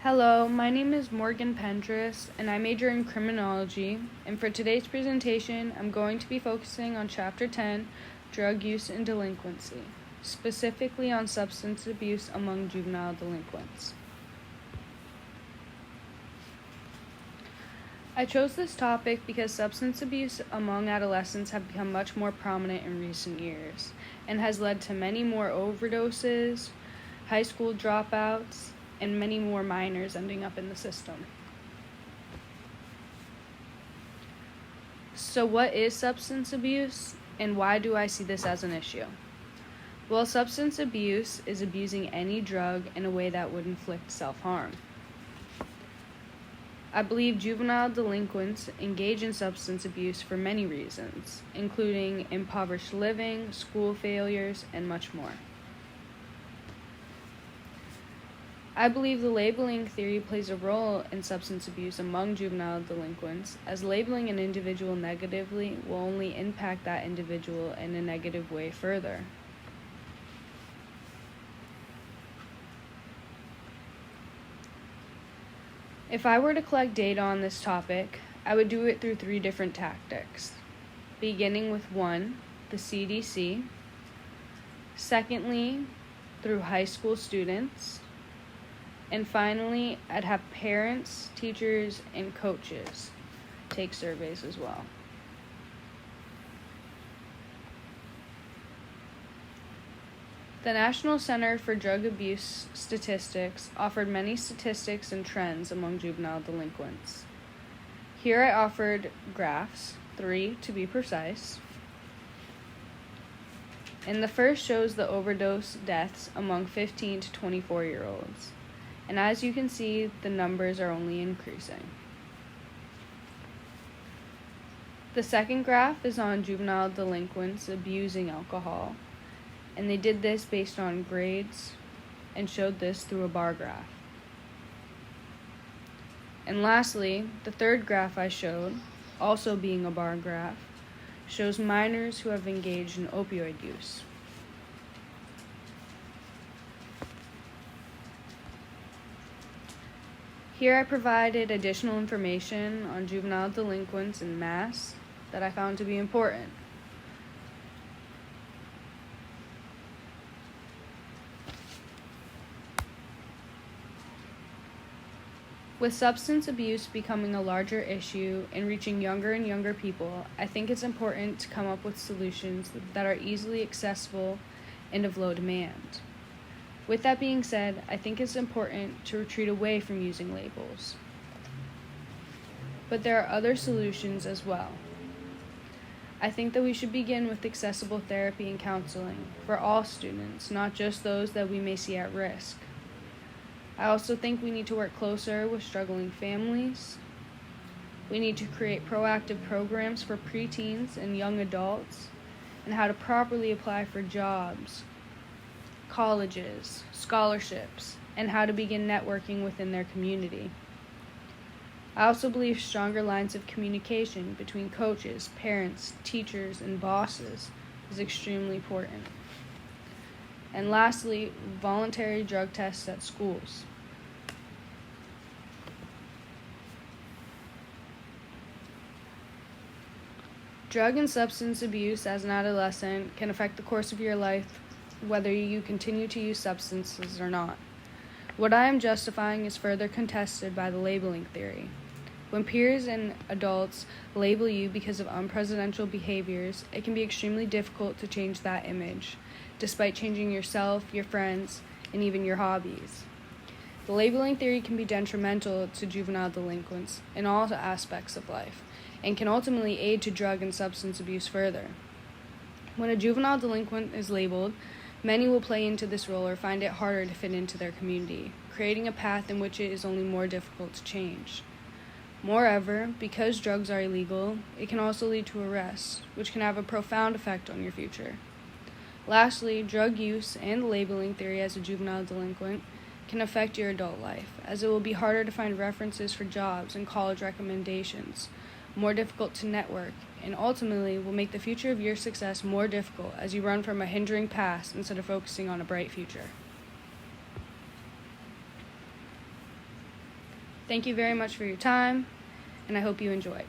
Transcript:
Hello, my name is Morgan Pendris, and I major in criminology. And for today's presentation, I'm going to be focusing on Chapter 10, Drug Use and Delinquency, specifically on substance abuse among juvenile delinquents. I chose this topic because substance abuse among adolescents have become much more prominent in recent years and has led to many more overdoses, high school dropouts, and many more minors ending up in the system. So what is substance abuse, and why do I see this as an issue? Well, substance abuse is abusing any drug in a way that would inflict self-harm. I believe juvenile delinquents engage in substance abuse for many reasons, including impoverished living, school failures, and much more. I believe the labeling theory plays a role in substance abuse among juvenile delinquents, as labeling an individual negatively will only impact that individual in a negative way further. If I were to collect data on this topic, I would do it through 3 different tactics, beginning with 1, the CDC, secondly, through high school students, and finally, I'd have parents, teachers, and coaches take surveys as well. The National Center for Drug Abuse Statistics offered many statistics and trends among juvenile delinquents. Here I offered graphs, 3 to be precise. And the first shows the overdose deaths among 15 to 24-year-olds. And as you can see, the numbers are only increasing. The second graph is on juvenile delinquents abusing alcohol, and they did this based on grades and showed this through a bar graph. And lastly, the third graph I showed, also being a bar graph, shows minors who have engaged in opioid use. Here I provided additional information on juvenile delinquents en masse that I found to be important. With substance abuse becoming a larger issue and reaching younger and younger people, I think it's important to come up with solutions that are easily accessible and of low demand. With that being said, I think it's important to retreat away from using labels. But there are other solutions as well. I think that we should begin with accessible therapy and counseling for all students, not just those that we may see at risk. I also think we need to work closer with struggling families. We need to create proactive programs for preteens and young adults, and how to properly apply for jobs, colleges, scholarships, and how to begin networking within their community. I also believe stronger lines of communication between coaches, parents, teachers, and bosses is extremely important. And lastly, voluntary drug tests at schools. Drug and substance abuse as an adolescent can affect the course of your life, whether you continue to use substances or not. What I am justifying is further contested by the labeling theory. When peers and adults label you because of unpresidential behaviors, it can be extremely difficult to change that image, despite changing yourself, your friends, and even your hobbies. The labeling theory can be detrimental to juvenile delinquents in all aspects of life, and can ultimately aid to drug and substance abuse further. When a juvenile delinquent is labeled, many will play into this role or find it harder to fit into their community, creating a path in which it is only more difficult to change. Moreover, because drugs are illegal, it can also lead to arrests, which can have a profound effect on your future. Lastly, drug use and the labeling theory as a juvenile delinquent can affect your adult life, as it will be harder to find references for jobs and college recommendations, more difficult to network, and ultimately will make the future of your success more difficult as you run from a hindering past instead of focusing on a bright future. Thank you very much for your time, and I hope you enjoy.